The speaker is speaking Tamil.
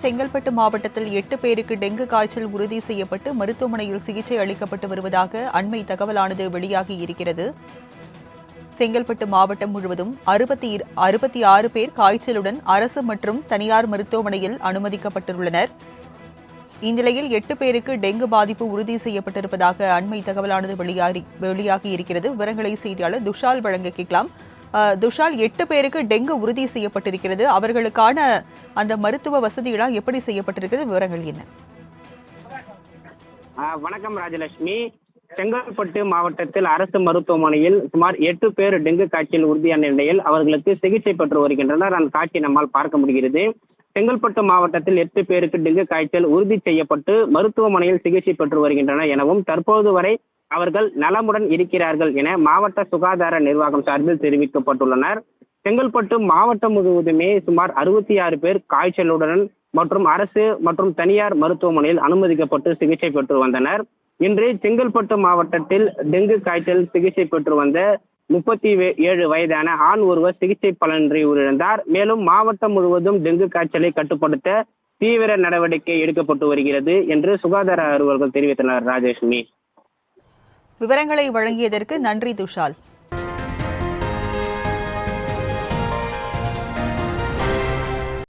செங்கல்பட்டு மாவட்டத்தில் 8 பேருக்கு டெங்கு காய்ச்சல் உறுதி செய்யப்பட்டு மருத்துவமனையில் சிகிச்சை அளிக்கப்பட்டு வருவதாக அண்மை தகவலானது வெளியாகியிருக்கிறது. செங்கல்பட்டு மாவட்டம் முழுவதும் 66 பேர் காய்ச்சலுடன் அரசு மற்றும் தனியார் மருத்துவமனையில் அனுமதிக்கப்பட்டுள்ளனர். இந்நிலையில் 8 பேருக்கு டெங்கு பாதிப்பு உறுதி செய்யப்பட்டிருப்பதாக அண்மை தகவலானது வெளியாகியிருக்கிறது. விவரங்களை செய்தியாளர் துஷால் வழங்க கேட்கலாம். துஷால், 8 பேருக்கு டெங்கு உறுதி செய்யப்பட்டிருக்கிறது. அவர்களுக்கான அந்த மருத்துவ வசதிகளாக எப்படி செய்யப்பட்டிருக்கிறது? விவரங்கள் என்ன? வணக்கம் ராஜலட்சுமி. செங்கல்பட்டு மாவட்டத்தில் அரசு மருத்துவமனையில் சுமார் 8 பேர் டெங்கு காய்ச்சல் உறுதியான நிலையில் அவர்களுக்கு சிகிச்சை பெற்று வருகின்றனர். அந்த காட்சி நம்மால் பார்க்க முடிகிறது. செங்கல்பட்டு மாவட்டத்தில் 8 பேருக்கு டெங்கு காய்ச்சல் உறுதி செய்யப்பட்டு மருத்துவமனையில் சிகிச்சை பெற்று வருகின்றனர் எனவும் தற்போது வரை அவர்கள் நலமுடன் இருக்கிறார்கள் என மாவட்ட சுகாதார நிர்வாகம் சார்பில் தெரிவிக்கப்பட்டுள்ளனர். செங்கல்பட்டு மாவட்டம் முழுவதுமே சுமார் 66 பேர் காய்ச்சலுடன் மற்றும் அரசு மற்றும் தனியார் மருத்துவமனையில் அனுமதிக்கப்பட்டு சிகிச்சை பெற்று வந்தனர். இன்று செங்கல்பட்டு மாவட்டத்தில் டெங்கு காய்ச்சல் சிகிச்சை பெற்று வந்த 37 வயதான ஆண் ஒருவர் சிகிச்சை பலனின்றி உயிரிழந்தார். மேலும் மாவட்டம் முழுவதும் டெங்கு காய்ச்சலை கட்டுப்படுத்த தீவிர நடவடிக்கை எடுக்கப்பட்டு வருகிறது என்று சுகாதார அலுவலர்கள் தெரிவித்தனர். ராஜலட்சுமி, விவரங்களை வழங்கியதற்கு நன்றி துஷால்.